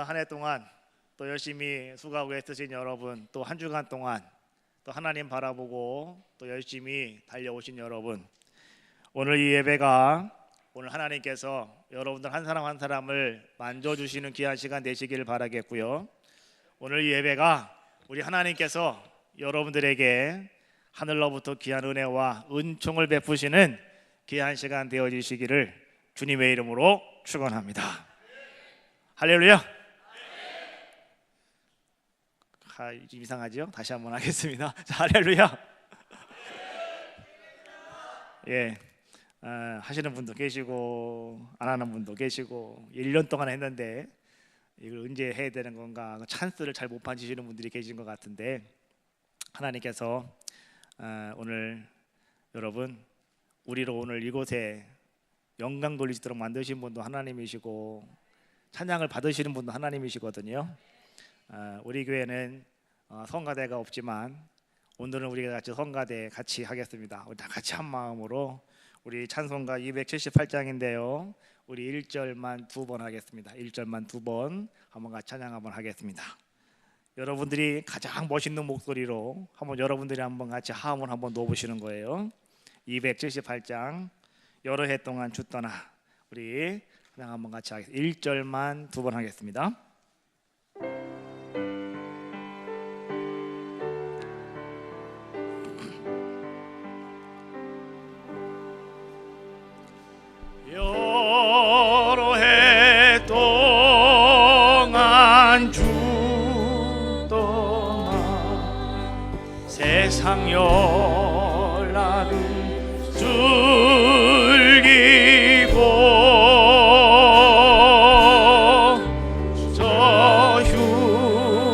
한 해 동안 또 열심히 수고하고 애쓰신 여러분, 또 한 주간 동안 또 하나님 바라보고 또 열심히 달려오신 여러분, 오늘 이 예배가 오늘 하나님께서 여러분들 한 사람 한 사람을 만져주시는 귀한 시간 되시기를 바라겠고요. 오늘 이 예배가 우리 하나님께서 여러분들에게 하늘로부터 귀한 은혜와 은총을 베푸시는 귀한 시간 되어지시기를 주님의 이름으로 축원합니다. 할렐루야. 좀 이상하죠? 다시 한번 하겠습니다. 자, 할렐루야. 예, 하시는 분도 계시고 안 하는 분도 계시고 1년 동안 했는데 이걸 언제 해야 되는 건가 찬스를 잘 못 봐주시는 분들이 계신 것 같은데, 하나님께서 오늘 여러분 우리로 오늘 이곳에 영광 돌리시도록 만드신 분도 하나님이시고 찬양을 받으시는 분도 하나님이시거든요. 우리 교회는 성가대가 없지만 오늘은 우리가 같이 성가대 같이 하겠습니다. 우리 다 같이 한 마음으로 우리 찬송가 278장인데요. 우리 1절만 2번 하겠습니다. 1절만 2번 한번 같이 찬양 한번 하겠습니다. 여러분들이 가장 멋있는 목소리로 한번 여러분들이 한번 같이 하음을 한번 넣어보시는 거예요. 278장 여러 해 동안 주 떠나 우리 찬양 한번 같이 하겠습니다. 1절만 2번 하겠습니다. 여러 해 동안 주 떠나 세상 연락을 즐기고 저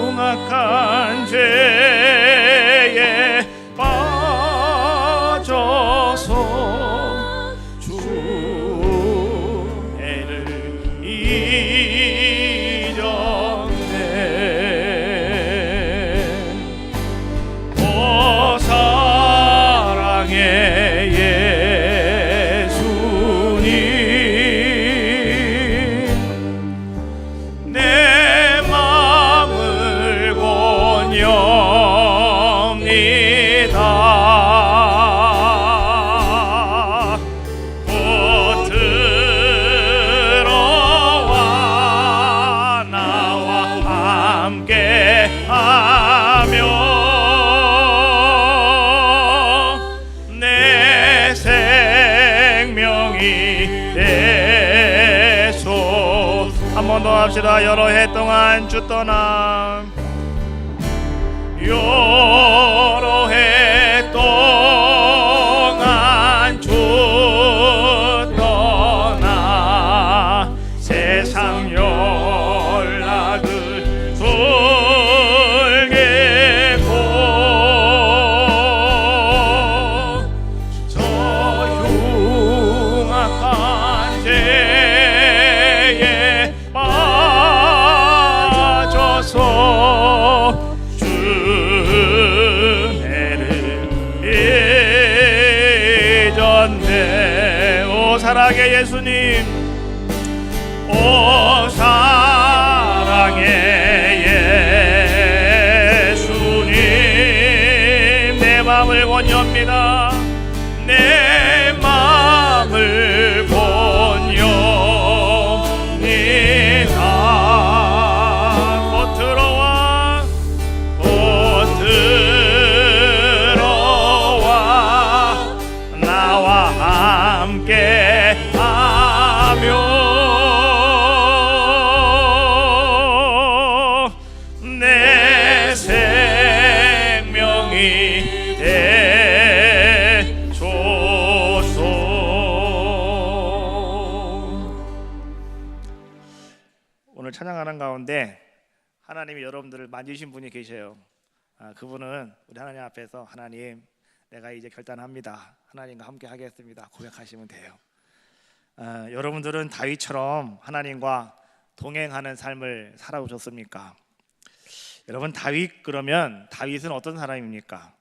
흉악한 죄에 빠져서 주애를 잊었네. 오 사랑의 예수님, 내 맘을 권유합니다. 곧 들어와 나와 함께하며 내 생명이 되소. 한 번 더 합시다. 여러 해 동안 주 떠나 여러 해 동안 주 떠나 세상 연락을 즐기고 저 흉악한 죄에 빠져서 오 사랑의 예수님, 오 사랑의 예수님, 내 마음을 권유합니다. 내 마음을 권유합니다. 곧 들어와 곧 들어와 나와 함께하며 내 생명이 되소서. 오늘 찬양하는 가운데 하나님이 여러분들을 만지신 분이 계셔요. 그분은 우리 하나님 앞에서 하나님 내가 이제 결단합니다, 하나님과 함께 하겠습니다 고백하시면 돼요. 여러분들은 다윗처럼 하나님과 동행하는 삶을 살아오셨습니까? 여러분 다윗 그러면 다윗은 어떤 사람입니까?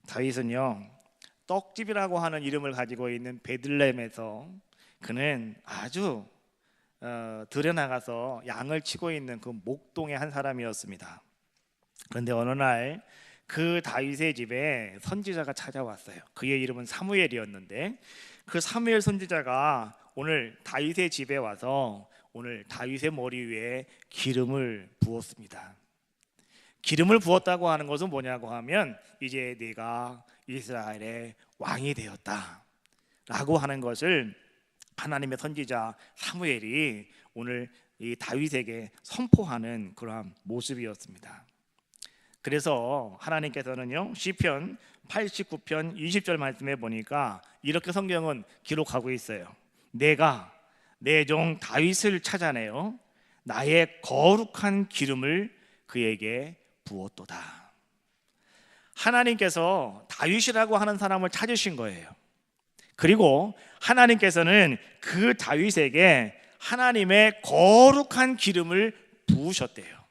다윗은요 떡집이라고 하는 이름을 가지고 있는 베들레헴에서 그는 아주 들에 나가서 양을 치고 있는 그 목동의 한 사람이었습니다. 그런데 어느 날 그 다윗의 집에 선지자가 찾아왔어요. 그의 이름은 사무엘이었는데 그 사무엘 선지자가 오늘 다윗의 집에 와서 오늘 다윗의 머리 위에 기름을 부었습니다. 기름을 부었다고 하는 것은 뭐냐고 하면 이제 네가 이스라엘의 왕이 되었다 라고 하는 것을 하나님의 선지자 사무엘이 오늘 이 다윗에게 선포하는 그러한 모습이었습니다. 그래서 하나님께서는요 시편 89편 20절 말씀에 보니까 이렇게 성경은 기록하고 있어요. 내가 내 종 다윗을 찾아내어 나의 거룩한 기름을 그에게 부었도다. 하나님께서 다윗이라고 하는 사람을 찾으신 거예요. 그리고 하나님께서는 그 다윗에게 하나님의 거룩한 기름을 부으셨대요.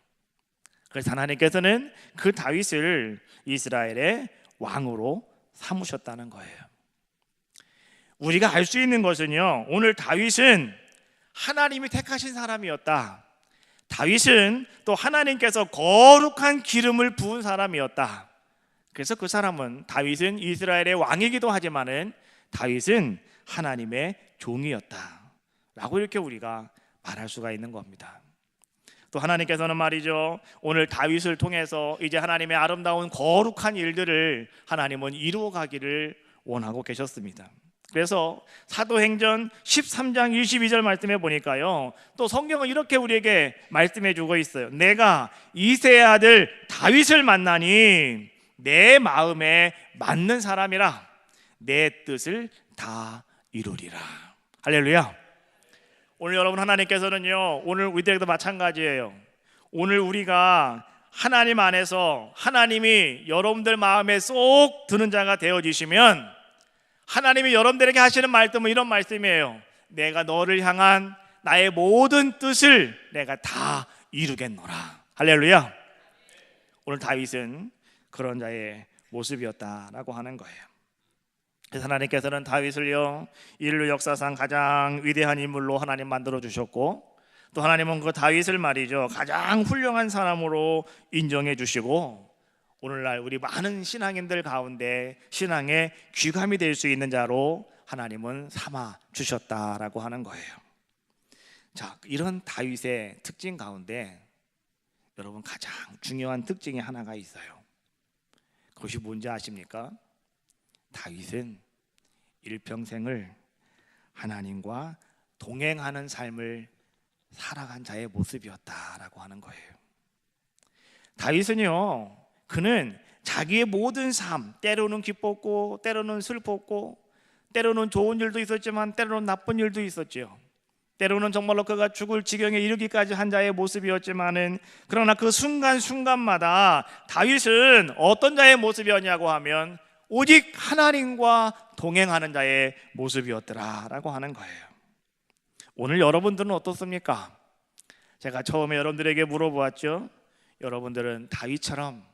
그래서 하나님께서는 그 다윗을 이스라엘의 왕으로 삼으셨다는 거예요. 우리가 알 수 있는 것은요 오늘 다윗은 하나님이 택하신 사람이었다. 다윗은 또 하나님께서 거룩한 기름을 부은 사람이었다. 그래서 그 사람은 다윗은 이스라엘의 왕이기도 하지만은 다윗은 하나님의 종이었다 라고 이렇게 우리가 말할 수가 있는 겁니다. 또 하나님께서는 말이죠 오늘 다윗을 통해서 이제 하나님의 아름다운 거룩한 일들을 하나님은 이루어가기를 원하고 계셨습니다. 그래서 사도행전 13장 22절 말씀해 보니까요 또 성경은 이렇게 우리에게 말씀해 주고 있어요. 내가 이새의 아들 다윗을 만나니 내 마음에 맞는 사람이라 내 뜻을 다 이루리라. 할렐루야. 오늘 여러분 하나님께서는요 오늘 우리들에게도 마찬가지예요. 오늘 우리가 하나님 안에서 하나님이 여러분들 마음에 쏙 드는 자가 되어지시면 하나님이 여러분들에게 하시는 말씀은 이런 말씀이에요. 내가 너를 향한 나의 모든 뜻을 내가 다 이루겠노라. 할렐루야. 오늘 다윗은 그런 자의 모습이었다라고 하는 거예요. 그래서 하나님께서는 다윗을요 인류 역사상 가장 위대한 인물로 하나님 만들어 주셨고 또 하나님은 그 다윗을 말이죠 가장 훌륭한 사람으로 인정해 주시고 오늘날 우리 많은 신앙인들 가운데 신앙의 귀감이 될 수 있는 자로 하나님은 삼아 주셨다라고 하는 거예요. 자, 이런 다윗의 특징 가운데 여러분 가장 중요한 특징이 하나가 있어요. 그것이 뭔지 아십니까? 다윗은 일평생을 하나님과 동행하는 삶을 살아간 자의 모습이었다라고 하는 거예요. 다윗은요 그는 자기의 모든 삶 때로는 기뻤고 때로는 슬펐고 때로는 좋은 일도 있었지만 때로는 나쁜 일도 있었죠. 때로는 정말로 그가 죽을 지경에 이르기까지 한 자의 모습이었지만은 그러나 그 순간순간마다 다윗은 어떤 자의 모습이었냐고 하면 오직 하나님과 동행하는 자의 모습이었더라라고 하는 거예요. 오늘 여러분들은 어떻습니까? 제가 처음에 여러분들에게 물어보았죠. 여러분들은 다윗처럼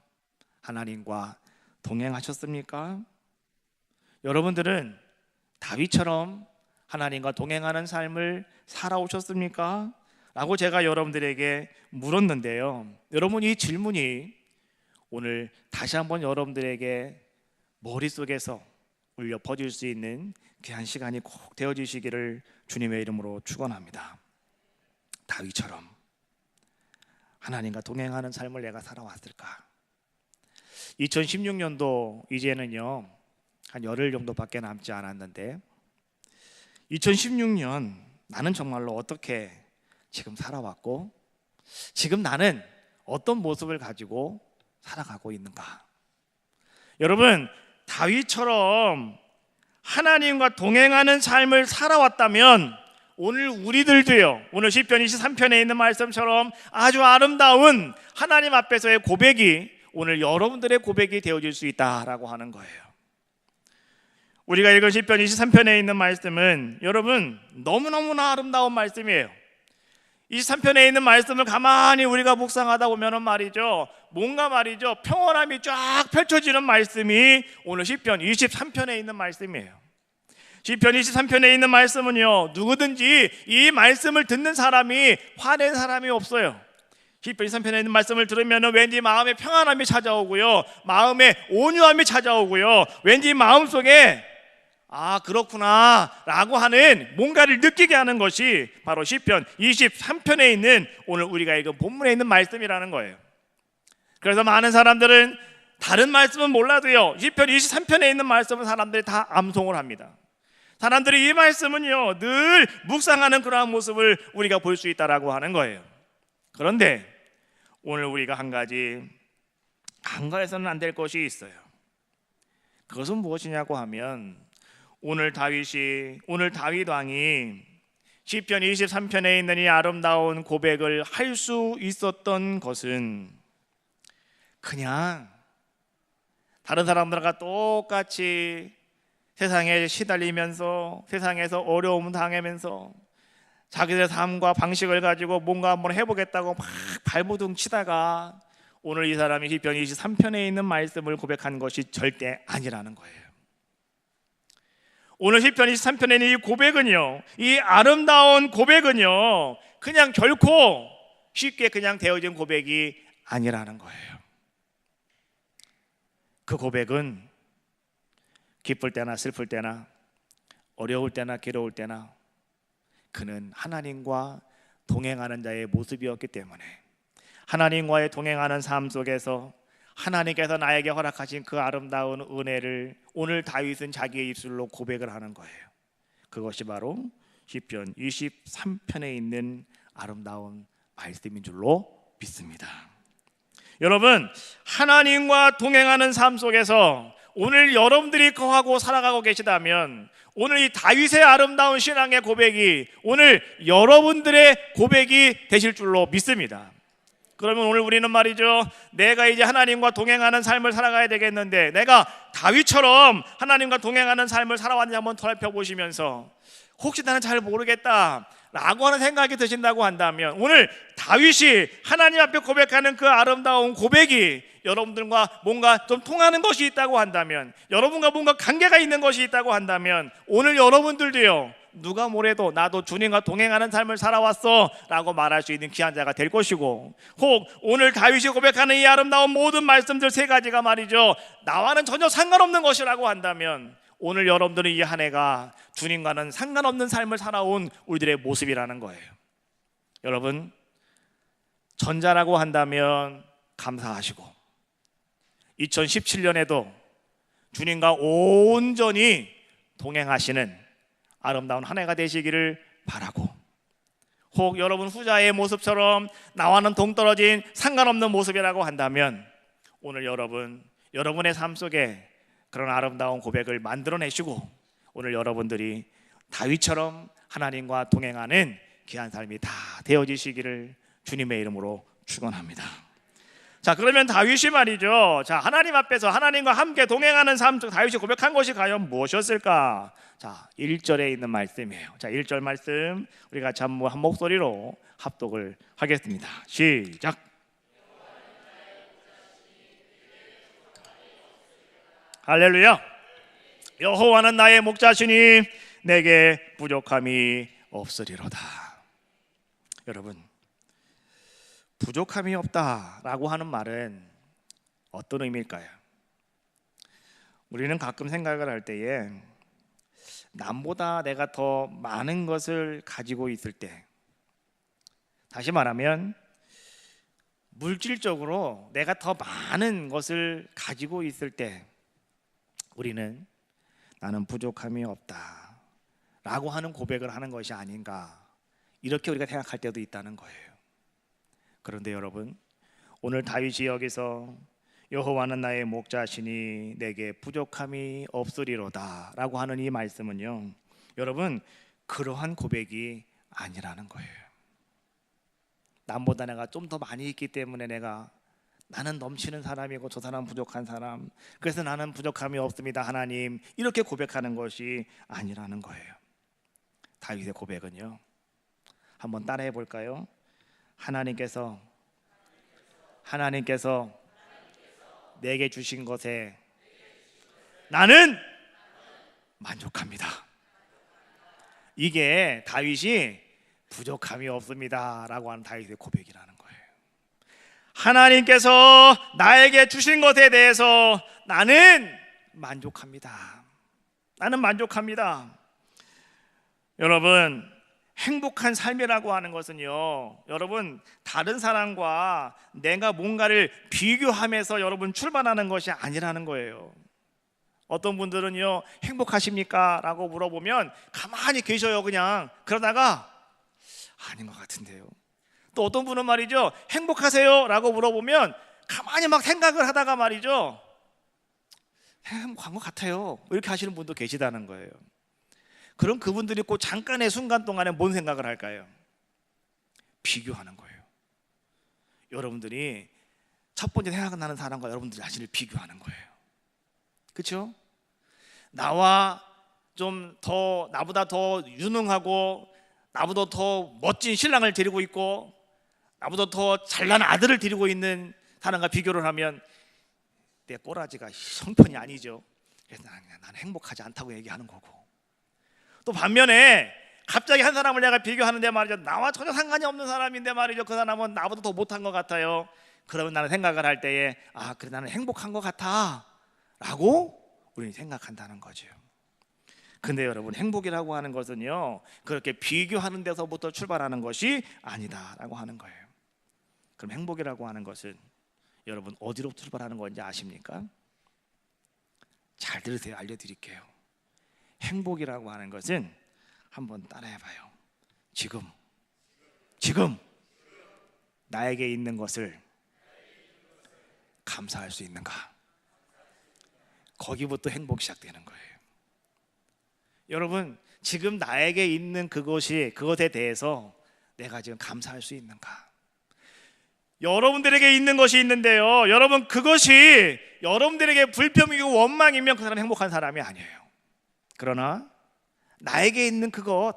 하나님과 동행하셨습니까? 여러분들은 다윗처럼 하나님과 동행하는 삶을 살아오셨습니까? 라고 제가 여러분들에게 물었는데요. 여러분 이 질문이 오늘 다시 한번 여러분들에게 머릿속에서 울려 퍼질 수 있는 귀한 시간이 꼭 되어지시기를 주님의 이름으로 축원합니다. 다윗처럼 하나님과 동행하는 삶을 내가 살아왔을까? 2016년도 이제는요 한 열흘 정도밖에 남지 않았는데 2016년 나는 정말로 어떻게 지금 살아왔고 지금 나는 어떤 모습을 가지고 살아가고 있는가? 여러분 다윗처럼 하나님과 동행하는 삶을 살아왔다면 오늘 우리들도요 오늘 시편 23편에 있는 말씀처럼 아주 아름다운 하나님 앞에서의 고백이 오늘 여러분들의 고백이 되어질 수 있다라고 하는 거예요. 우리가 읽은 시편 23편에 있는 말씀은 여러분 너무너무나 아름다운 말씀이에요. 23편에 있는 말씀을 가만히 우리가 묵상하다 보면은 말이죠 뭔가 말이죠 평온함이 쫙 펼쳐지는 말씀이 오늘 시편 23편에 있는 말씀이에요. 시편 23편에 있는 말씀은요, 누구든지 이 말씀을 듣는 사람이 화낸 사람이 없어요. 시편 23편에 있는 말씀을 들으면 왠지 마음에 평안함이 찾아오고요, 마음에 온유함이 찾아오고요, 왠지 마음속에 아 그렇구나 라고 하는 뭔가를 느끼게 하는 것이 바로 시편 23편에 있는 오늘 우리가 읽은 본문에 있는 말씀이라는 거예요. 그래서 많은 사람들은 다른 말씀은 몰라도요, 시편 23편에 있는 말씀은 사람들이 다 암송을 합니다. 사람들이 이 말씀은요 늘 묵상하는 그러한 모습을 우리가 볼 수 있다라고 하는 거예요. 그런데 오늘 우리가 한 가지 간과해서는 안 될 것이 있어요. 그것은 무엇이냐고 하면 오늘 다윗 왕이 시편 23편에 있는 이 아름다운 고백을 할 수 있었던 것은 그냥 다른 사람들과 똑같이 세상에 시달리면서 세상에서 어려움 당하면서 자기들의 삶과 방식을 가지고 뭔가 한번 해보겠다고 막 발버둥 치다가 오늘 이 사람이 시편 23편에 있는 말씀을 고백한 것이 절대 아니라는 거예요. 오늘 시편 23편에 있는 이 고백은요, 이 아름다운 고백은요, 그냥 결코 쉽게 그냥 되어진 고백이 아니라는 거예요. 그 고백은 기쁠 때나 슬플 때나 어려울 때나 괴로울 때나 그는 하나님과 동행하는 자의 모습이었기 때문에 하나님과의 동행하는 삶 속에서 하나님께서 나에게 허락하신 그 아름다운 은혜를 오늘 다윗은 자기의 입술로 고백을 하는 거예요. 그것이 바로 시편 23편에 있는 아름다운 말씀인 줄로 믿습니다. 여러분, 하나님과 동행하는 삶 속에서 오늘 여러분들이 거하고 살아가고 계시다면 오늘 이 다윗의 아름다운 신앙의 고백이 오늘 여러분들의 고백이 되실 줄로 믿습니다. 그러면 오늘 우리는 말이죠, 내가 이제 하나님과 동행하는 삶을 살아가야 되겠는데 내가 다윗처럼 하나님과 동행하는 삶을 살아왔는지 한번 살펴보시면서 혹시 나는 잘 모르겠다 라고 하는 생각이 드신다고 한다면 오늘 다윗이 하나님 앞에 고백하는 그 아름다운 고백이 여러분들과 뭔가 좀 통하는 것이 있다고 한다면, 여러분과 뭔가 관계가 있는 것이 있다고 한다면 오늘 여러분들도요, 누가 뭐래도 나도 주님과 동행하는 삶을 살아왔어 라고 말할 수 있는 귀한 자가 될 것이고, 혹 오늘 다윗이 고백하는 이 아름다운 모든 말씀들 세 가지가 말이죠, 나와는 전혀 상관없는 것이라고 한다면 오늘 여러분들은 이 한 해가 주님과는 상관없는 삶을 살아온 우리들의 모습이라는 거예요. 여러분, 전자라고 한다면 감사하시고 2017년에도 주님과 온전히 동행하시는 아름다운 한 해가 되시기를 바라고, 혹 여러분 후자의 모습처럼 나와는 동떨어진 상관없는 모습이라고 한다면 오늘 여러분의 삶 속에 그런 아름다운 고백을 만들어내시고 오늘 여러분들이 다윗처럼 하나님과 동행하는 귀한 삶이 다 되어지시기를 주님의 이름으로 축원합니다. 자, 그러면 다윗이 말이죠, 자, 하나님 앞에서 하나님과 함께 동행하는 삶 속 다윗이 고백한 것이 과연 무엇이었을까? 자, 1절에 있는 말씀이에요. 자, 1절 말씀 우리 같이 한 목소리로 합독을 하겠습니다. 시작. 할렐루야. 여호와는 나의 목자시니 내게 부족함이 없으리로다. 여러분, 부족함이 없다라고 하는 말은 어떤 의미일까요? 우리는 가끔 생각을 할 때에 남보다 내가 더 많은 것을 가지고 있을 때, 다시 말하면 물질적으로 내가 더 많은 것을 가지고 있을 때 우리는 나는 부족함이 없다 라고 하는 고백을 하는 것이 아닌가, 이렇게 우리가 생각할 때도 있다는 거예요. 그런데 여러분, 오늘 다윗이 여기서 여호와는 나의 목자시니 내게 부족함이 없으리로다 라고 하는 이 말씀은요, 여러분, 그러한 고백이 아니라는 거예요. 남보다 내가 좀 더 많이 있기 때문에 나는 넘치는 사람이고 저 사람 부족한 사람, 그래서 나는 부족함이 없습니다 하나님, 이렇게 고백하는 것이 아니라는 거예요. 다윗의 고백은요, 한번 따라해 볼까요? 하나님께서 내게 주신 것에 나는 만족합니다. 이게 다윗이 부족함이 없습니다라고 하는 다윗의 고백이라는 거예요. 하나님께서 나에게 주신 것에 대해서 나는 만족합니다. 나는 만족합니다. 여러분, 행복한 삶이라고 하는 것은요, 여러분 다른 사람과 내가 뭔가를 비교하면서 여러분 출발하는 것이 아니라는 거예요. 어떤 분들은요, 행복하십니까? 라고 물어보면 가만히 계셔요. 그냥 그러다가 아닌 것 같은데요. 또 어떤 분은 말이죠, 행복하세요? 라고 물어보면 가만히 막 생각을 하다가 말이죠, 행복한 것 같아요, 이렇게 하시는 분도 계시다는 거예요. 그럼 그분들이 꼭 잠깐의 순간 동안에 뭔 생각을 할까요? 비교하는 거예요. 여러분들이 첫 번째 생각나는 사람과 여러분들 자신을 비교하는 거예요. 그렇죠? 나와 좀 더, 나보다 더 유능하고 나보다 더 멋진 신랑을 데리고 있고 나보다 더 잘난 아들을 데리고 있는 사람과 비교를 하면 내 꼬라지가 형편이 아니죠. 그래서 나는 행복하지 않다고 얘기하는 거고, 또 반면에 갑자기 한 사람을 내가 비교하는데 말이죠, 나와 전혀 상관이 없는 사람인데 말이죠, 그 사람은 나보다 더 못한 것 같아요. 그러면 나는 생각을 할 때에 그래, 나는 행복한 것 같아 라고 우리는 생각한다는 거죠. 근데 여러분, 행복이라고 하는 것은요, 그렇게 비교하는 데서부터 출발하는 것이 아니다라고 하는 거예요. 그럼 행복이라고 하는 것은 여러분 어디로 출발하는 건지 아십니까? 잘 들으세요. 알려드릴게요. 행복이라고 하는 것은 한번 따라해봐요. 지금 나에게 있는 것을 감사할 수 있는가? 거기부터 행복이 시작되는 거예요. 여러분, 지금 나에게 있는 그것에 대해서 내가 지금 감사할 수 있는가? 여러분들에게 있는 것이 있는데요, 여러분 그것이 여러분들에게 불평이고 원망이면 그 사람은 행복한 사람이 아니에요. 그러나 나에게 있는 그것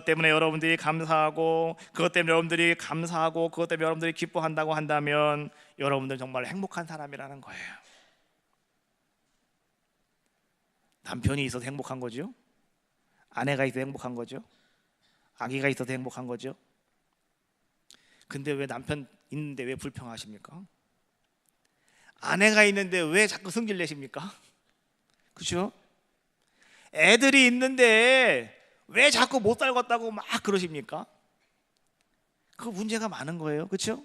때문에 여러분들이 감사하고, 그것 때문에 여러분들이 감사하고, 그것 때문에 여러분들이 기뻐한다고 한다면 여러분들은 정말 행복한 사람이라는 거예요. 남편이 있어서 행복한 거죠? 아내가 있어서 행복한 거죠? 아기가 있어서 행복한 거죠? 근데 왜 남편 있는데 왜 불평하십니까? 아내가 있는데 왜 자꾸 성질 내십니까? 그렇죠? 애들이 있는데 왜 자꾸 못 살겠다고 막 그러십니까? 그 문제가 많은 거예요. 그렇죠?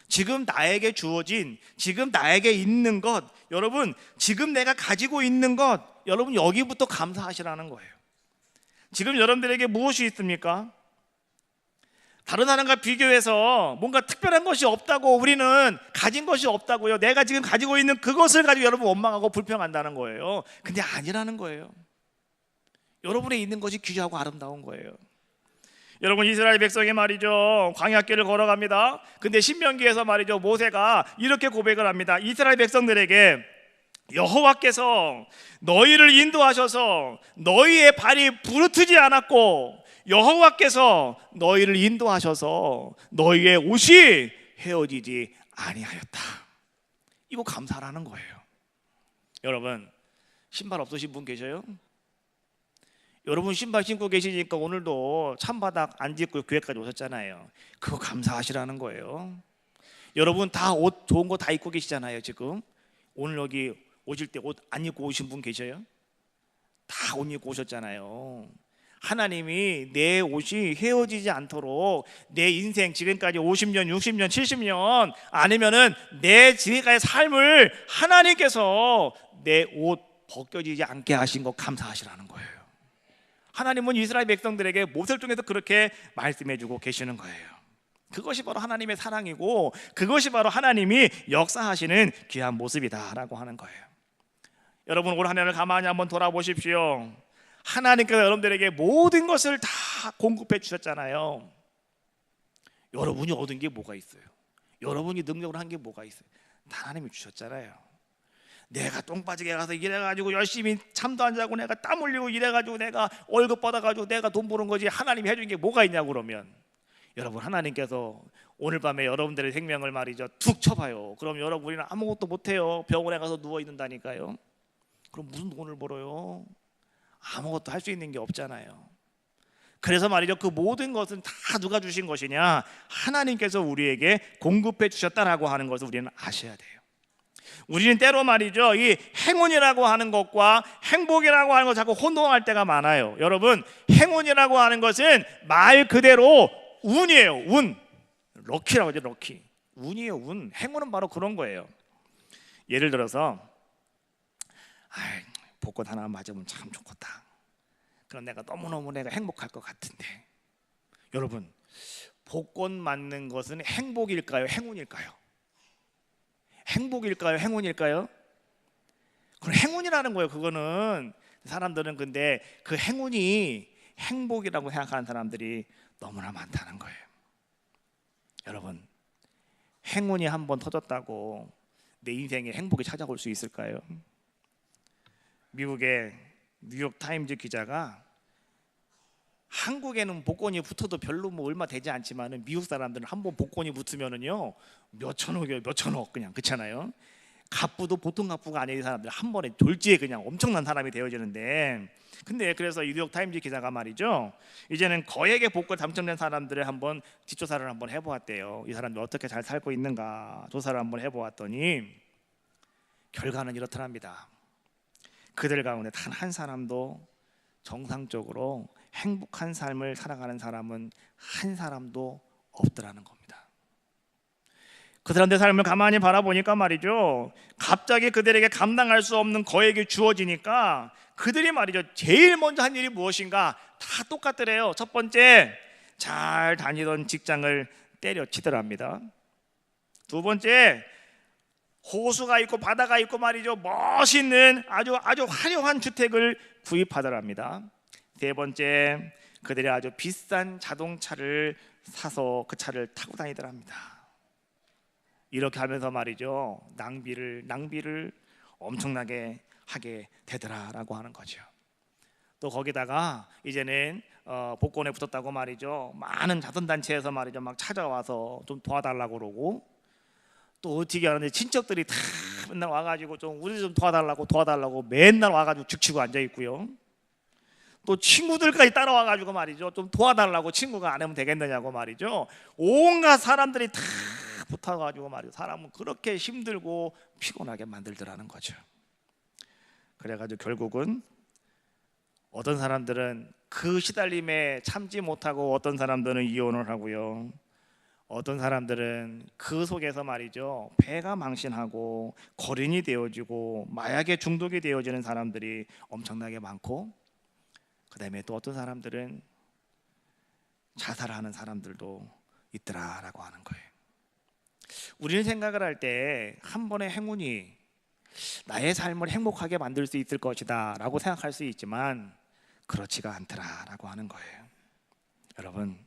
지금 나에게 주어진, 지금 나에게 있는 것, 여러분 지금 내가 가지고 있는 것, 여러분 여기부터 감사하시라는 거예요. 지금 여러분들에게 무엇이 있습니까? 다른 사람과 비교해서 뭔가 특별한 것이 없다고, 우리는 가진 것이 없다고요. 내가 지금 가지고 있는 그것을 가지고 여러분 원망하고 불평한다는 거예요. 근데 아니라는 거예요. 여러분의 있는 것이 귀하고 아름다운 거예요. 여러분, 이스라엘 백성이 말이죠, 광야길을 걸어갑니다. 근데 신명기에서 말이죠, 모세가 이렇게 고백을 합니다. 이스라엘 백성들에게 여호와께서 너희를 인도하셔서 너희의 발이 부르트지 않았고, 여호와께서 너희를 인도하셔서 너희의 옷이 헤어지지 아니하였다. 이거 감사라는 거예요. 여러분, 신발 없으신 분 계셔요? 여러분 신발 신고 계시니까 오늘도 찬바닥 안 짚고 교회까지 오셨잖아요. 그거 감사하시라는 거예요. 여러분 다 옷 좋은 거 다 입고 계시잖아요. 지금 오늘 여기 오실 때 옷 안 입고 오신 분 계셔요? 다 옷 입고 오셨잖아요. 하나님이 내 옷이 헤어지지 않도록 내 인생 지금까지 50년, 60년, 70년 아니면은 내 지금까지 삶을 하나님께서 내 옷 벗겨지지 않게 하신 거 감사하시라는 거예요. 하나님은 이스라엘 백성들에게 모세를 통해서 그렇게 말씀해주고 계시는 거예요. 그것이 바로 하나님의 사랑이고, 그것이 바로 하나님이 역사하시는 귀한 모습이다라고 하는 거예요. 여러분, 올 한 해를 가만히 한번 돌아보십시오. 하나님께서 여러분들에게 모든 것을 다 공급해 주셨잖아요. 여러분이 얻은 게 뭐가 있어요? 여러분이 능력으로 한 게 뭐가 있어요? 다 하나님이 주셨잖아요. 내가 똥 빠지게 가서 일해가지고 열심히 잠도 안 자고 내가 땀 흘리고 일해가지고 내가 월급 받아가지고 내가 돈 버는 거지, 하나님이 해준 게 뭐가 있냐고. 그러면 여러분, 하나님께서 오늘 밤에 여러분들의 생명을 말이죠 툭 쳐봐요. 그럼 여러분, 우리는 아무것도 못해요. 병원에 가서 누워 있는다니까요. 그럼 무슨 돈을 벌어요? 아무것도 할 수 있는 게 없잖아요. 그래서 말이죠, 그 모든 것은 다 누가 주신 것이냐? 하나님께서 우리에게 공급해 주셨다라고 하는 것을 우리는 아셔야 돼요. 우리는 때로 말이죠, 이 행운이라고 하는 것과 행복이라고 하는 것 자꾸 혼동할 때가 많아요. 여러분, 행운이라고 하는 것은 말 그대로 운이에요. 운. 럭키라고 하죠. 럭키. 운이에요. 운. 행운은 바로 그런 거예요. 예를 들어서 복권 하나 맞으면 참 좋겠다. 그럼 내가 너무너무 내가 행복할 것 같은데, 여러분, 복권 맞는 것은 행복일까요? 행운일까요? 행복일까요? 행운일까요? 그건 행운이라는 거예요. 그거는 사람들은 근데 그 행운이 행복이라고 생각하는 사람들이 너무나 많다는 거예요. 여러분, 행운이 한번 터졌다고 내 인생에 행복이 찾아올 수 있을까요? 미국의 뉴욕 타임즈 기자가 한국에는 복권이 붙어도 별로 뭐 얼마 되지 않지만은 미국 사람들은 한번 복권이 붙으면은요 몇 천억이에요. 몇 천억 그냥. 그렇잖아요. 갑부도 보통 갑부가 아닌 사람들 한 번에 졸지에 그냥 엄청난 사람이 되어지는데, 근데 그래서 뉴욕 타임즈 기자가 말이죠, 이제는 거액의 복권 당첨된 사람들을 한번 뒷조사를 한번 해보았대요. 이 사람들 어떻게 잘 살고 있는가 조사를 한번 해보았더니 결과는 이렇더랍니다. 그들 가운데 단 한 사람도 정상적으로 행복한 삶을 살아가는 사람은 한 사람도 없더라는 겁니다. 그 사람들의 삶을 가만히 바라보니까 말이죠, 갑자기 그들에게 감당할 수 없는 거액이 주어지니까 그들이 말이죠, 제일 먼저 한 일이 무엇인가? 다 똑같더래요. 첫 번째, 잘 다니던 직장을 때려치더랍니다. 두 번째, 호수가 있고 바다가 있고 말이죠, 멋있는 아주 화려한 주택을 구입하더랍니다. 세 번째, 그들이 아주 비싼 자동차를 사서 그 차를 타고 다니더랍니다. 이렇게 하면서 말이죠, 낭비를 엄청나게 하게 되더라라고 하는 거죠. 또 거기다가 이제는 복권에 붙었다고 말이죠, 많은 자선단체에서 말이죠 막 찾아와서 좀 도와달라고 그러고, 또 어떻게 하는데 친척들이 다 맨날 와가지고 좀 우리 좀 도와달라고 맨날 와가지고 죽치고 앉아 있고요. 또 친구들까지 따라와가지고 말이죠, 좀 도와달라고, 친구가 안 하면 되겠느냐고 말이죠, 온갖 사람들이 다 붙어가지고 말이죠, 사람은 그렇게 힘들고 피곤하게 만들더라는 거죠. 그래가지고 결국은 어떤 사람들은 그 시달림에 참지 못하고 어떤 사람들은 이혼을 하고요, 어떤 사람들은 그 속에서 말이죠 배가 망신하고 거린이 되어지고 마약에 중독이 되어지는 사람들이 엄청나게 많고, 그 다음에 또 어떤 사람들은 자살하는 사람들도 있더라라고 하는 거예요. 우리는 생각을 할 때 한 번의 행운이 나의 삶을 행복하게 만들 수 있을 것이다 라고 생각할 수 있지만 그렇지가 않더라라고 하는 거예요. 여러분,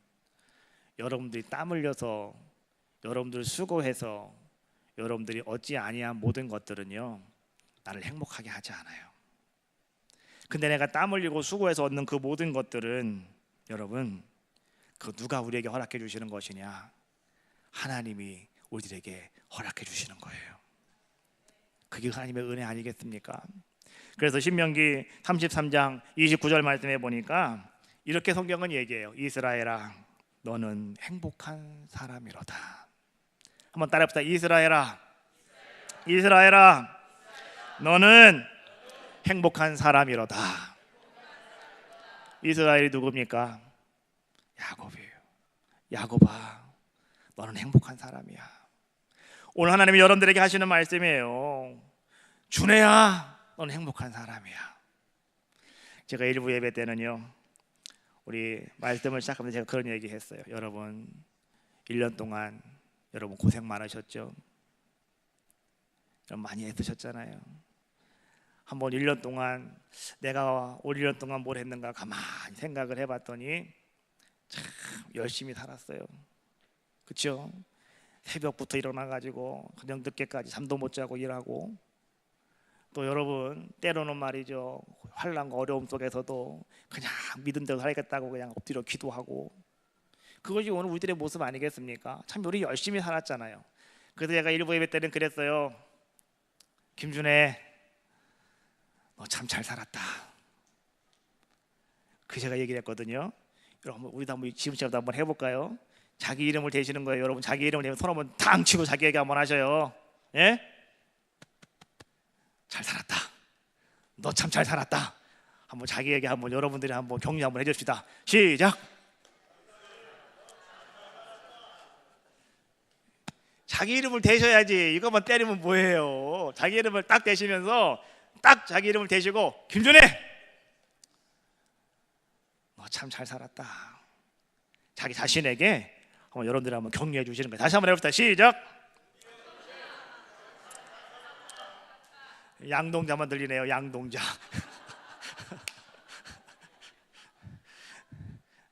여러분들이 땀 흘려서, 여러분들 수고해서 여러분들이 얻지 아니한 모든 것들은요 나를 행복하게 하지 않아요. 근데 내가 땀 흘리고 수고해서 얻는 그 모든 것들은 여러분, 그 누가 우리에게 허락해 주시는 것이냐? 하나님이 우리에게 허락해 주시는 거예요. 그게 하나님의 은혜 아니겠습니까? 그래서 신명기 33장 29절 말씀해 보니까 이렇게 성경은 얘기해요. 이스라엘아, 너는 행복한 사람이로다. 한번 따라해봅시다. 이스라엘아, 너는 행복한 사람이로다. 이스라엘이 누굽니까? 야곱이에요. 야곱아, 너는 행복한 사람이야. 오늘 하나님이 여러분들에게 하시는 말씀이에요. 준혜야, 너는 행복한 사람이야. 제가 일부 예배 때는요, 우리 말씀을 시작하면서 제가 그런 얘기 했어요. 여러분, 1년 동안 여러분 고생 많으셨죠? 여러분 많이 애쓰셨잖아요. 한번 1년 동안 내가 올 1년 동안 뭘 했는가 가만히 생각을 해봤더니 참 열심히 살았어요. 그렇죠? 새벽부터 일어나가지고 그냥 늦게까지 잠도 못 자고 일하고, 또 여러분 때로는 말이죠 환난과 어려움 속에서도 그냥 믿은 대로 살겠다고 그냥 엎드려 기도하고, 그것이 오늘 우리들의 모습 아니겠습니까? 참 우리 열심히 살았잖아요. 그래서 제가 일부 예배 때는 그랬어요. 김준혜, 너 참 잘 살았다. 그 제가 얘기를 했거든요. 여러분 우리도 한번 지금처럼 한번 해볼까요? 자기 이름을 대시는 거예요. 여러분 자기 이름을 대면 손 한번 탕 치고 자기 얘기 한번 하셔요. 예? 잘 살았다. 너 참 잘 살았다. 한번 자기 얘기 한번 여러분들이 한번 격려 한번 해줍시다. 시작. 자기 이름을 대셔야지. 이것만 때리면 뭐예요? 자기 이름을 딱 대시면서 딱 자기 이름을 대시고 김준혜 너 참 잘 살았다. 자기 자신에게 한번 여러분들이 한번 격려해 주시는 거예요. 다시 한번 해봅시다. 시작. 양동자만 들리네요. 양동자.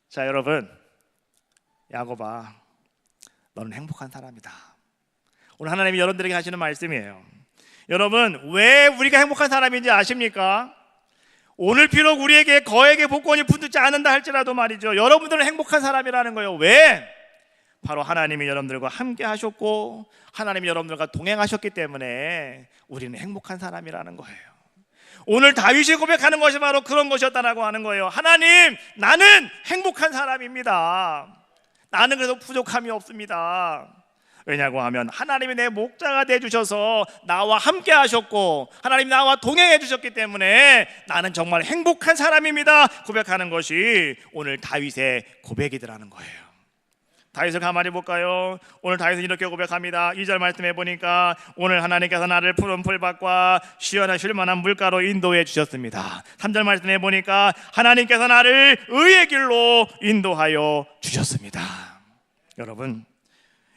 자 여러분, 야곱아 너는 행복한 사람이다. 오늘 하나님이 여러분들에게 하시는 말씀이에요. 여러분 왜 우리가 행복한 사람인지 아십니까? 오늘 비록 우리에게 거액의 복권이 붙지 않는다 할지라도 말이죠, 여러분들은 행복한 사람이라는 거예요. 왜? 바로 하나님이 여러분들과 함께 하셨고 하나님이 여러분들과 동행하셨기 때문에 우리는 행복한 사람이라는 거예요. 오늘 다윗이 고백하는 것이 바로 그런 것이었다라고 하는 거예요. 하나님, 나는 행복한 사람입니다. 나는 그래도 부족함이 없습니다. 왜냐고 하면 하나님이 내 목자가 되어주셔서 나와 함께 하셨고 하나님이 나와 동행해 주셨기 때문에 나는 정말 행복한 사람입니다 고백하는 것이 오늘 다윗의 고백이더라는 거예요. 다윗을 가만히 볼까요? 오늘 다윗은 이렇게 고백합니다. 2절 말씀해 보니까 오늘 하나님께서 나를 푸른 풀밭과 시원한 쉴만한 물가로 인도해 주셨습니다. 3절 말씀해 보니까 하나님께서 나를 의의 길로 인도하여 주셨습니다. 여러분,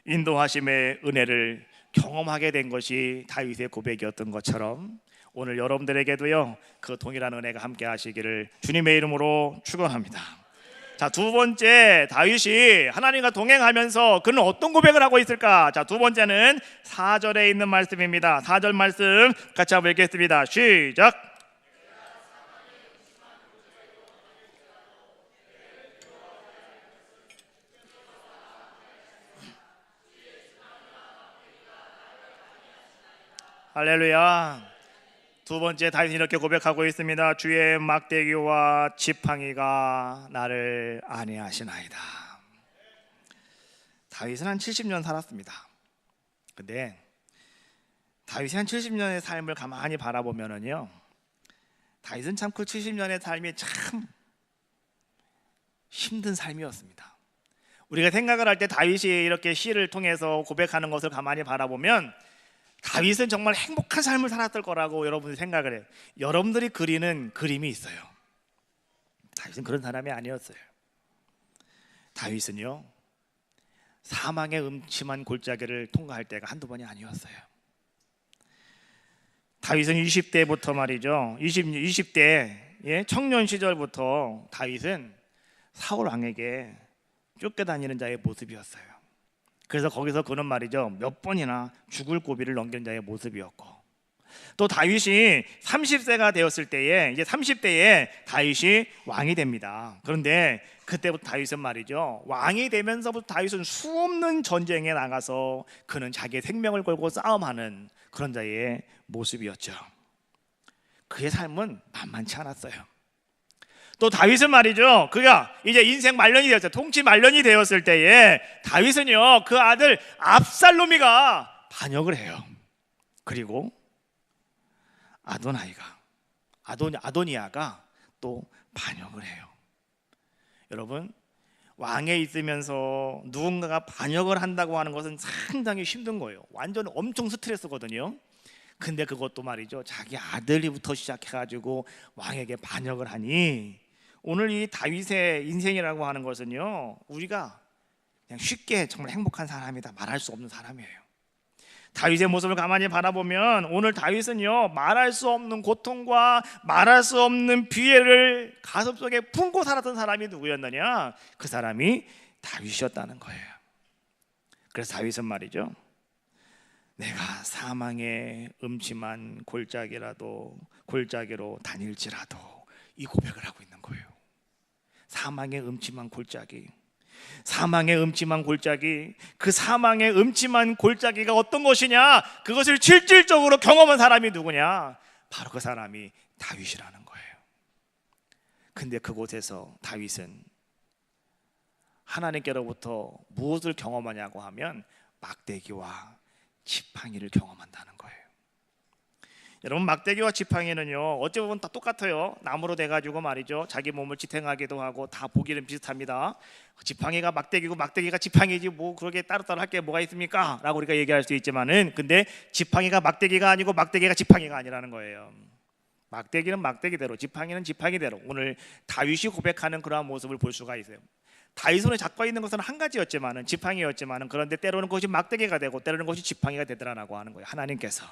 인도하심의 은혜를 경험하게 된 것이 다윗의 고백이었던 것처럼 오늘 여러분들에게도요 그 동일한 은혜가 함께 하시기를 주님의 이름으로 축원합니다. 자, 두 번째, 다윗이 하나님과 동행하면서 그는 어떤 고백을 하고 있을까? 자, 두 번째는 4절에 있는 말씀입니다. 4절 말씀 같이 한번 읽겠습니다. 시작. 할렐루야. 두 번째 다윗이 이렇게 고백하고 있습니다. 주의 막대기와 지팡이가 나를 안위하시나이다. 다윗은 한 70년 살았습니다. 근데 다윗이 한 70년의 삶을 가만히 바라보면은요, 다윗은 참 그 70년의 삶이 참 힘든 삶이었습니다. 우리가 생각을 할 때 다윗이 이렇게 시를 통해서 고백하는 것을 가만히 바라보면 다윗은 정말 행복한 삶을 살았을 거라고 여러분이 생각을 해요. 여러분들이 그리는 그림이 있어요. 다윗은 그런 사람이 아니었어요. 다윗은요 사망의 음침한 골짜기를 통과할 때가 한두 번이 아니었어요. 다윗은 20대부터 말이죠, 20대 청년 시절부터 다윗은 사울 왕에게 쫓겨다니는 자의 모습이었어요. 그래서 거기서 그는 말이죠 몇 번이나 죽을 고비를 넘기는 자의 모습이었고, 또 다윗이 30세가 되었을 때에 이제 30대에 다윗이 왕이 됩니다. 그런데 그때부터 다윗은 말이죠 왕이 되면서부터 다윗은 수없는 전쟁에 나가서 그는 자기의 생명을 걸고 싸움하는 그런 자의 모습이었죠. 그의 삶은 만만치 않았어요. 또 다윗은 말이죠 그가 이제 인생 말년이 되었어요. 통치 말년이 되었을 때에 다윗은요 그 아들 압살롬이가 반역을 해요. 그리고 아도니아가 또 반역을 해요. 여러분, 왕에 있으면서 누군가가 반역을 한다고 하는 것은 상당히 힘든 거예요. 완전 엄청 스트레스거든요. 근데 그것도 말이죠 자기 아들이부터 시작해가지고 왕에게 반역을 하니 오늘 이 다윗의 인생이라고 하는 것은요 우리가 그냥 쉽게 정말 행복한 사람이다 말할 수 없는 사람이에요. 다윗의 모습을 가만히 바라보면 오늘 다윗은요 말할 수 없는 고통과 말할 수 없는 비애를 가슴속에 품고 살았던 사람이 누구였느냐? 그 사람이 다윗이었다는 거예요. 그래서 다윗은 말이죠 내가 사망의 음침한 골짜기로 다닐지라도 이 고백을 하고 있는 거예요. 사망의 음침한 골짜기, 사망의 음침한 골짜기, 그 사망의 음침한 골짜기가 어떤 것이냐? 그것을 실질적으로 경험한 사람이 누구냐? 바로 그 사람이 다윗이라는 거예요. 근데 그곳에서 다윗은 하나님께로부터 무엇을 경험하냐고 하면 막대기와 지팡이를 경험한다는 거예요. 여러분, 막대기와 지팡이는요 어찌 보면 다 똑같아요. 나무로 돼가지고 말이죠, 자기 몸을 지탱하기도 하고 다 보기는 비슷합니다. 지팡이가 막대기고 막대기가 지팡이지 뭐 그렇게 따로따로 할 게 뭐가 있습니까? 라고 우리가 얘기할 수 있지만은, 근데 지팡이가 막대기가 아니고 막대기가 지팡이가 아니라는 거예요. 막대기는 막대기대로, 지팡이는 지팡이대로 오늘 다윗이 고백하는 그러한 모습을 볼 수가 있어요. 다윗 손에 잡고 있는 것은 한 가지였지만은, 지팡이였지만은, 그런데 때로는 그것이 막대기가 되고 때로는 그것이 지팡이가 되더라라고 하는 거예요. 하나님께서.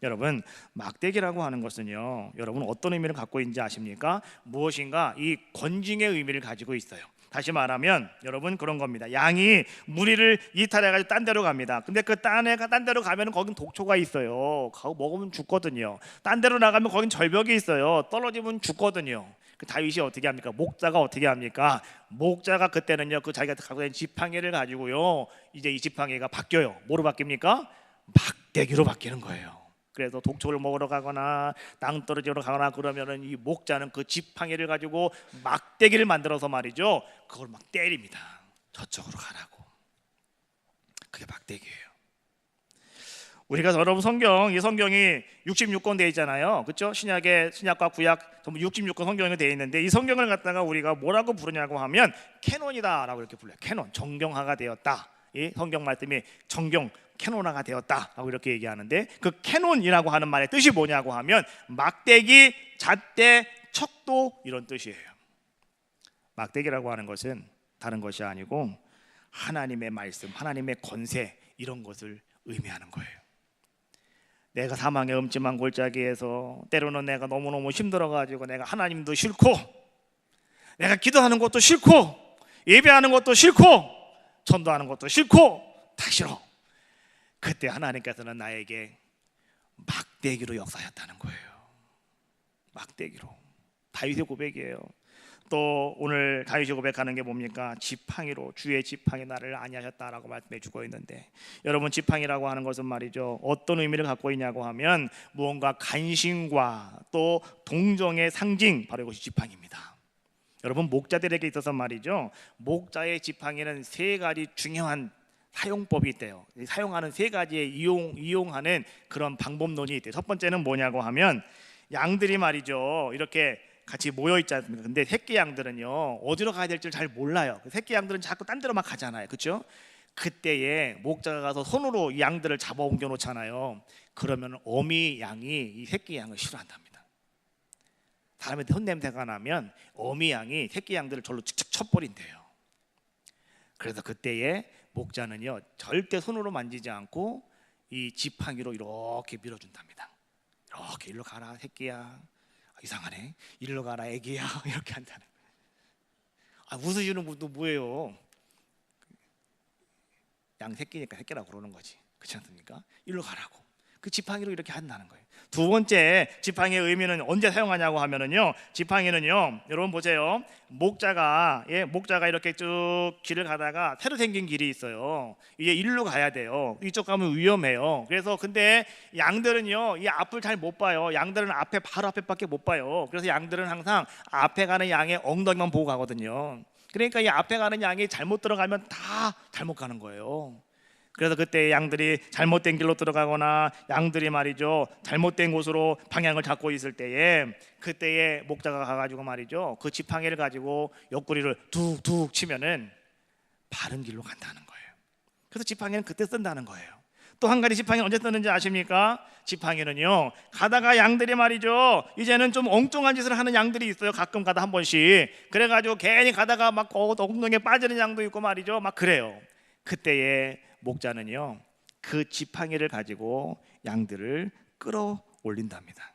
여러분, 막대기라고 하는 것은요, 여러분 어떤 의미를 갖고 있는지 아십니까? 무엇인가 이 권징의 의미를 가지고 있어요. 다시 말하면 여러분 그런 겁니다. 양이 무리를 이탈해가지고 딴 데로 갑니다. 근데 그 딴 데로 가면 거긴 독초가 있어요. 그거 먹으면 죽거든요. 딴 데로 나가면 거긴 절벽이 있어요. 떨어지면 죽거든요. 그 다윗이 어떻게 합니까? 목자가 어떻게 합니까? 목자가 그때는요 그 자기가 갖고 있는 지팡이를 가지고요, 이제 이 지팡이가 바뀌어요. 뭐로 바뀝니까? 막대기로 바뀌는 거예요. 그래서 독초를 먹으러 가거나 땅 떨어지러 가거나 그러면은 이 목자는 그 지팡이를 가지고 막대기를 만들어서 말이죠, 그걸 막 때립니다. 저쪽으로 가라고. 그게 막대기예요. 우리가 여러분 이 성경이 66권 되어 있잖아요. 그렇죠? 신약과 구약 전부 66권 성경이 되어 있는데, 이 성경을 갖다가 우리가 뭐라고 부르냐고 하면 캐논이다라고 이렇게 불러요. 캐논, 정경화가 되었다. 이 성경 말씀이 정경 캐논화가 되었다라고 이렇게 얘기하는데, 그 캐논이라고 하는 말의 뜻이 뭐냐고 하면 막대기, 잣대, 척도 이런 뜻이에요. 막대기라고 하는 것은 다른 것이 아니고 하나님의 말씀, 하나님의 권세 이런 것을 의미하는 거예요. 내가 사망의 음침한 골짜기에서 때로는 내가 너무너무 힘들어가지고 내가 하나님도 싫고 내가 기도하는 것도 싫고 예배하는 것도 싫고 전도하는 것도 싫고 다 싫어. 그때 하나님께서는 나에게 막대기로 역사하셨다는 거예요. 막대기로. 다윗의 고백이에요. 또 오늘 다윗이 고백하는 게 뭡니까? 지팡이로, 주의 지팡이 나를 안위하셨다라고 말씀해 주고 있는데, 여러분 지팡이라고 하는 것은 말이죠 어떤 의미를 갖고 있냐고 하면 무언가 간신과 또 동정의 상징, 바로 이것이 지팡이입니다. 여러분 목자들에게 있어서 말이죠, 목자의 지팡이는 세 가지 중요한 사용법이 있대요. 사용하는 세 가지의 이용하는 그런 방법론이 있대요. 첫 번째는 뭐냐고 하면, 양들이 말이죠 이렇게 같이 모여 있지 않습니까? 근데 새끼 양들은요 어디로 가야 될지 잘 몰라요. 새끼 양들은 자꾸 딴 데로 막 가잖아요. 그렇죠? 그때에 목자가 가서 손으로 이 양들을 잡아 옮겨 놓잖아요. 그러면 어미 양이 이 새끼 양을 싫어한답니다. 사람한테 혼냄새가 나면 어미 양이 새끼 양들을 절로 칙칙 쳐버린대요. 그래서 그때에 목자는요 절대 손으로 만지지 않고 이 지팡이로 이렇게 밀어준답니다. 이렇게 일로 가라 새끼야. 이상하네. 일로 가라 애기야. 이렇게 한다는 거예요. 웃으시는 분도 뭐예요? 양 새끼니까 새끼라고 그러는 거지. 그렇지 않습니까? 일로 가라고. 그 지팡이로 이렇게 한다는 거예요. 두 번째 지팡이의 의미는 언제 사용하냐고 하면은요, 지팡이는요 여러분 보세요. 목자가 이렇게 쭉 길을 가다가 새로 생긴 길이 있어요. 이게 일로 가야 돼요. 이쪽 가면 위험해요. 그래서 근데 양들은요 이 앞을 잘 못 봐요. 양들은 바로 앞에밖에 못 봐요. 그래서 양들은 항상 앞에 가는 양의 엉덩이만 보고 가거든요. 그러니까 이 앞에 가는 양이 잘못 들어가면 다 잘못 가는 거예요. 그래서 그때 양들이 잘못된 길로 들어가거나 양들이 말이죠 잘못된 곳으로 방향을 잡고 있을 때에, 그때에 목자가 가가지고 말이죠 그 지팡이를 가지고 옆구리를 툭툭 치면은 바른 길로 간다는 거예요. 그래서 지팡이는 그때 쓴다는 거예요. 또 한 가지 지팡이는 언제 쓰는지 아십니까? 지팡이는요 가다가 양들이 말이죠 이제는 좀 엉뚱한 짓을 하는 양들이 있어요. 가끔 가다 한 번씩. 그래가지고 괜히 가다가 막 엉덩이에 빠지는 양도 있고 말이죠 막 그래요. 그때에 목자는요 그 지팡이를 가지고 양들을 끌어올린답니다.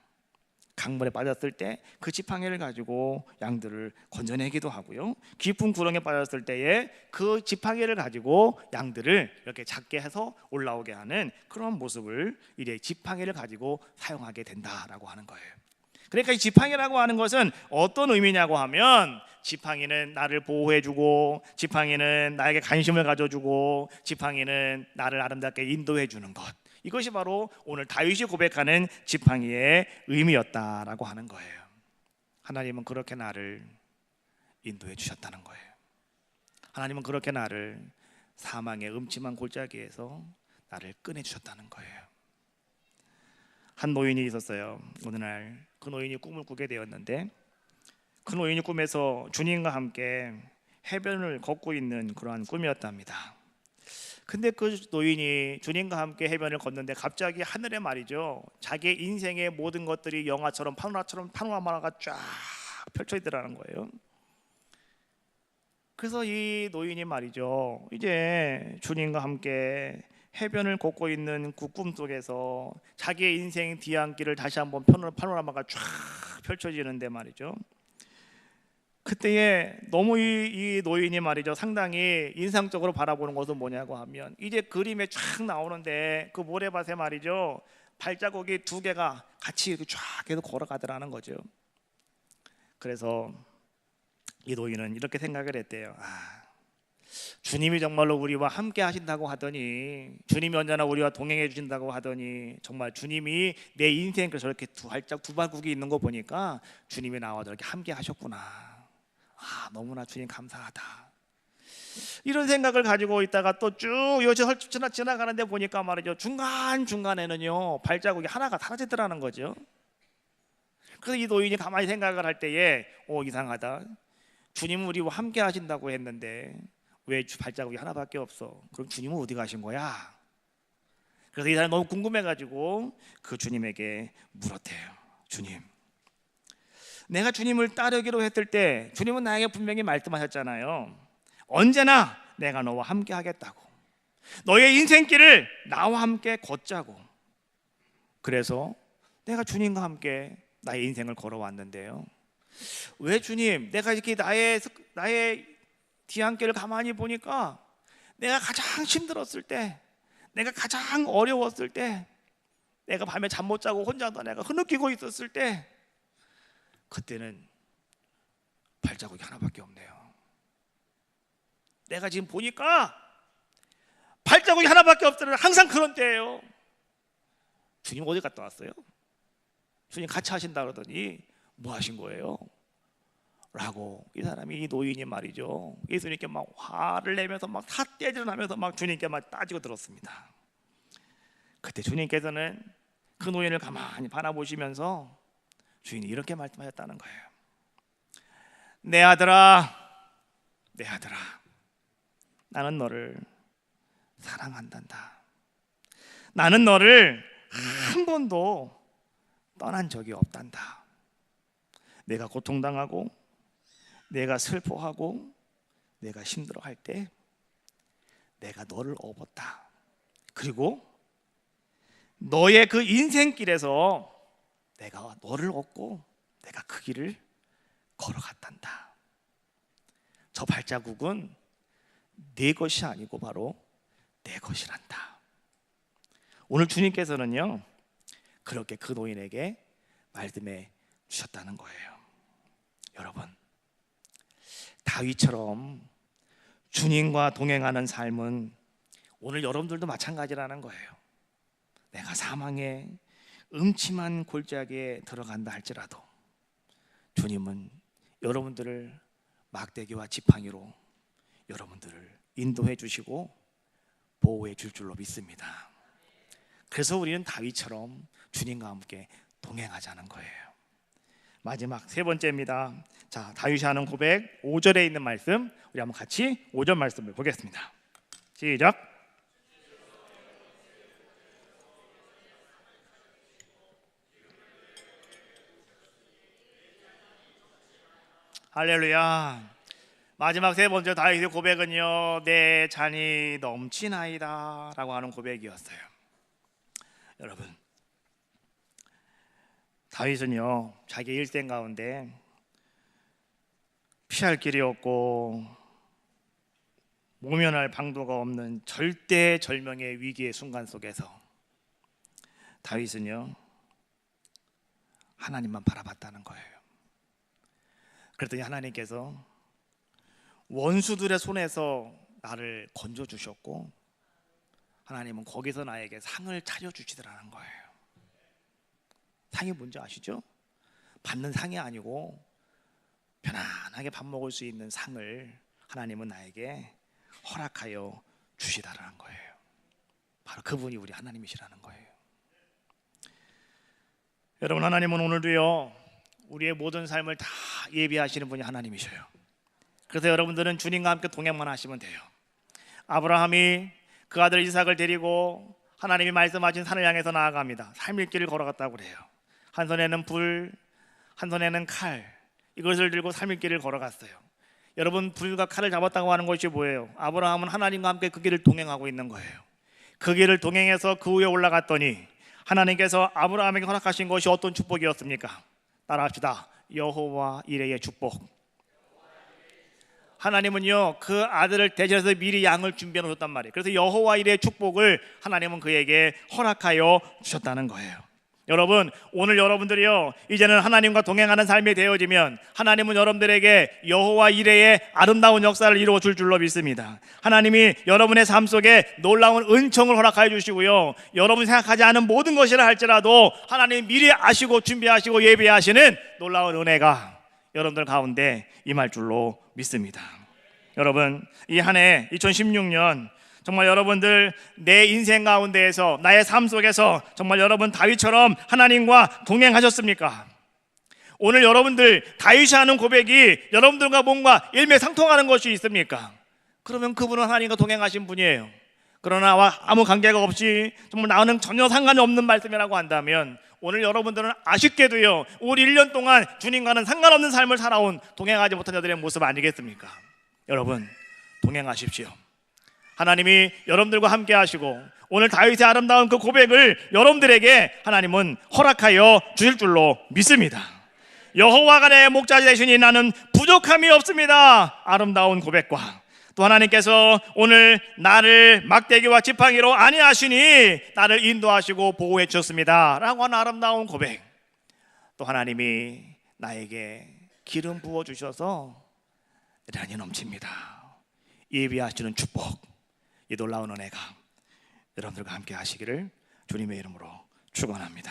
강물에 빠졌을 때 그 지팡이를 가지고 양들을 건져내기도 하고요, 깊은 구렁에 빠졌을 때에 그 지팡이를 가지고 양들을 이렇게 작게 해서 올라오게 하는 그런 모습을 이제 지팡이를 가지고 사용하게 된다라고 하는 거예요. 그러니까 이 지팡이라고 하는 것은 어떤 의미냐고 하면, 지팡이는 나를 보호해주고, 지팡이는 나에게 관심을 가져주고, 지팡이는 나를 아름답게 인도해주는 것, 이것이 바로 오늘 다윗이 고백하는 지팡이의 의미였다라고 하는 거예요. 하나님은 그렇게 나를 인도해 주셨다는 거예요. 하나님은 그렇게 나를 사망의 음침한 골짜기에서 나를 꺼내 주셨다는 거예요. 한 노인이 있었어요. 어느 날 그 노인이 꿈을 꾸게 되었는데, 그 노인이 꿈에서 주님과 함께 해변을 걷고 있는 그러한 꿈이었답니다. 근데 그 노인이 주님과 함께 해변을 걷는데 갑자기 하늘에 말이죠, 자기의 인생의 모든 것들이 영화처럼 파노라마가 쫙 펼쳐지더라는 거예요. 그래서 이 노인이 말이죠, 이제 주님과 함께 해변을 걷고 있는 그 꿈속에서 자기의 인생 뒤안길을 다시 한번 파노라마가 쫙 펼쳐지는데 말이죠, 그때에 너무 이 노인이 말이죠, 상당히 인상적으로 바라보는 것은 뭐냐고 하면, 이제 그림에 쫙 나오는데 그 모래밭에 말이죠, 발자국이 두 개가 같이 이렇게 쫙 계속 걸어가더라는 거죠. 그래서 이 노인은 이렇게 생각을 했대요. 주님이 정말로 우리와 함께 하신다고 하더니, 주님이 언제나 우리와 동행해 주신다고 하더니, 정말 주님이 내 인생에 저렇게 두 발국이 있는 거 보니까 주님이 나와 저렇게 함께 하셨구나. 너무나 주님 감사하다. 이런 생각을 가지고 있다가 또 쭉 여기 지나가는데 보니까 말이죠, 중간중간에는요 발자국이 하나가 사라지더라는 거죠. 그래서 이 노인이 가만히 생각을 할 때에 이상하다. 주님은 우리와 함께 하신다고 했는데 왜 발자국이 하나밖에 없어? 그럼 주님은 어디 가신 거야? 그래서 이 사람이 너무 궁금해가지고 그 주님에게 물었대요. 주님, 내가 주님을 따르기로 했을 때 주님은 나에게 분명히 말씀하셨잖아요. 언제나 내가 너와 함께 하겠다고, 너의 인생길을 나와 함께 걷자고. 그래서 내가 주님과 함께 나의 인생을 걸어왔는데요, 왜 주님, 내가 이렇게 나의 뒤안길을 가만히 보니까 내가 가장 힘들었을 때, 내가 가장 어려웠을 때, 내가 밤에 잠 못 자고 혼자 내가 흐느끼고 있었을 때, 그때는 발자국이 하나밖에 없네요. 내가 지금 보니까 발자국이 하나밖에 없더라도 항상 그런 때예요. 주님 어디 갔다 왔어요? 주님 같이 하신다 그러더니 뭐 하신 거예요? 라고 이 사람이, 이 노인이 말이죠, 예수님께 막 화를 내면서 막 삿대질을 하면서 막 주님께 막 따지고 들었습니다. 그때 주님께서는 그 노인을 가만히 바라보시면서 주인이 이렇게 말씀하셨다는 거예요. 내 아들아, 내 아들아, 나는 너를 사랑한단다. 나는 너를 한 번도 떠난 적이 없단다. 내가 고통당하고 내가 슬퍼하고 내가 힘들어할 때 내가 너를 업었다. 그리고 너의 그 인생길에서 내가 너를 얻고 내가 그 길을 걸어갔단다. 저 발자국은 네 것이 아니고 바로 내 것이란다. 오늘 주님께서는요 그렇게 그 노인에게 말씀해 주셨다는 거예요. 여러분, 다윗처럼 주님과 동행하는 삶은 오늘 여러분들도 마찬가지라는 거예요. 내가 사망의 음침한 골짜기에 들어간다 할지라도 주님은 여러분들을 막대기와 지팡이로 여러분들을 인도해 주시고 보호해 줄 줄로 믿습니다. 그래서 우리는 다윗처럼 주님과 함께 동행하자는 거예요. 마지막 세 번째입니다. 자, 다윗이 하는 고백 5절에 있는 말씀, 우리 한번 같이 5절 말씀을 보겠습니다. 시작. 할렐루야. 마지막 세 번째 다윗의 고백은요, 내 잔이 넘치나이다 라고 하는 고백이었어요. 여러분, 다윗은요 자기 일생 가운데 피할 길이 없고 모면할 방도가 없는 절대절명의 위기의 순간 속에서 다윗은요 하나님만 바라봤다는 거예요. 그랬더니 하나님께서 원수들의 손에서 나를 건져주셨고 하나님은 거기서 나에게 상을 차려주시더라는 거예요. 상이 뭔지 아시죠? 받는 상이 아니고 편안하게 밥 먹을 수 있는 상을 하나님은 나에게 허락하여 주시다라는 거예요. 바로 그분이 우리 하나님이시라는 거예요. 여러분, 하나님은 오늘도요 우리의 모든 삶을 다 예비하시는 분이 하나님이셔요. 그래서 여러분들은 주님과 함께 동행만 하시면 돼요. 아브라함이 그 아들 이삭을 데리고 하나님이 말씀하신 산을 향해서 나아갑니다. 삶의 길을 걸어갔다고 그래요. 한 손에는 불, 한 손에는 칼, 이것을 들고 삶의 길을 걸어갔어요. 여러분, 불과 칼을 잡았다고 하는 것이 뭐예요? 아브라함은 하나님과 함께 그 길을 동행하고 있는 거예요. 그 길을 동행해서 그 위에 올라갔더니 하나님께서 아브라함에게 허락하신 것이 어떤 축복이었습니까? 따라합시다. 여호와 이레의 축복. 하나님은요 그 아들을 대신해서 미리 양을 준비해 놓았단 말이에요. 그래서 여호와 이레의 축복을 하나님은 그에게 허락하여 주셨다는 거예요. 여러분, 오늘 여러분들이요 이제는 하나님과 동행하는 삶이 되어지면 하나님은 여러분들에게 여호와 이레의 아름다운 역사를 이루어 줄 줄로 믿습니다. 하나님이 여러분의 삶 속에 놀라운 은총을 허락하여 주시고요, 여러분이 생각하지 않은 모든 것이라 할지라도 하나님이 미리 아시고 준비하시고 예비하시는 놀라운 은혜가 여러분들 가운데 임할 줄로 믿습니다. 여러분, 이 한 해 2016년 정말 여러분들 내 인생 가운데에서 나의 삶 속에서 정말 여러분 다윗처럼 하나님과 동행하셨습니까? 오늘 여러분들 다윗이 하는 고백이 여러분들과 뭔가 일맥상통하는 것이 있습니까? 그러면 그분은 하나님과 동행하신 분이에요. 그러나 나와 아무 관계가 없이 정말 나는 전혀 상관이 없는 말씀이라고 한다면 오늘 여러분들은 아쉽게도요 우리 1년 동안 주님과는 상관없는 삶을 살아온 동행하지 못한 자들의 모습 아니겠습니까? 여러분, 동행하십시오. 하나님이 여러분들과 함께 하시고 오늘 다윗의 아름다운 그 고백을 여러분들에게 하나님은 허락하여 주실 줄로 믿습니다. 여호와가 내 목자 되시니 나는 부족함이 없습니다. 아름다운 고백과 또 하나님께서 오늘 나를 막대기와 지팡이로 아니하시니 나를 인도하시고 보호해 주셨습니다 라고 하는 아름다운 고백, 또 하나님이 나에게 기름 부어 주셔서 란이 넘칩니다. 예비하시는 축복, 이 놀라운 은혜가 여러분들과 함께 하시기를 주님의 이름으로 축원합니다.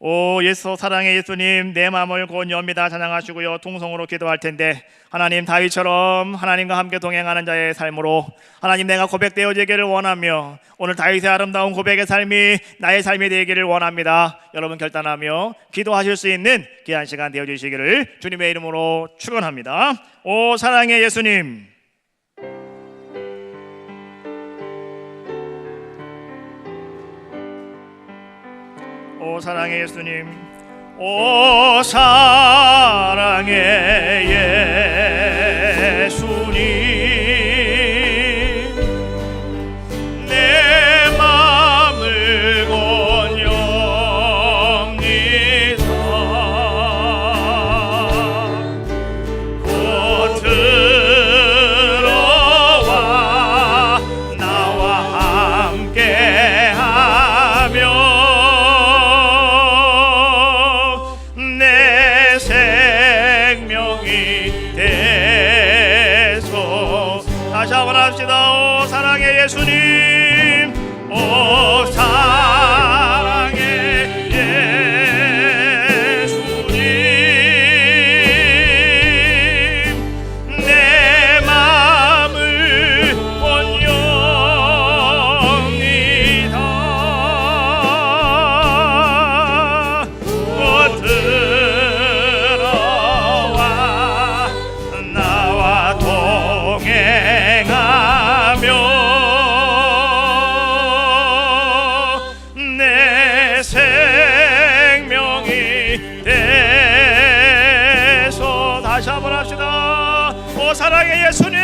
오 예수 사랑의 예수님, 내 마음을 고언합니다 찬양하시고요 통성으로 기도할 텐데, 하나님 다윗처럼 하나님과 함께 동행하는 자의 삶으로 하나님 내가 고백되어지기를 원하며 오늘 다윗의 아름다운 고백의 삶이 나의 삶이 되기를 원합니다. 여러분 결단하며 기도하실 수 있는 귀한 시간 되어주시기를 주님의 이름으로 축원합니다. 오 사랑의 예수님, 오 사랑의 예수님, 오 사랑의 예수님, 내 마음을 건엽니다. 곧 들어와 나와 함께하며 오 사랑의 예수님, 오 사랑의 예수님, 내 마음을 원합니다. 곧 들어와 나와 동행하며 내 생명이 되소. 다시 한번 합시다. 오 사랑의 예수님,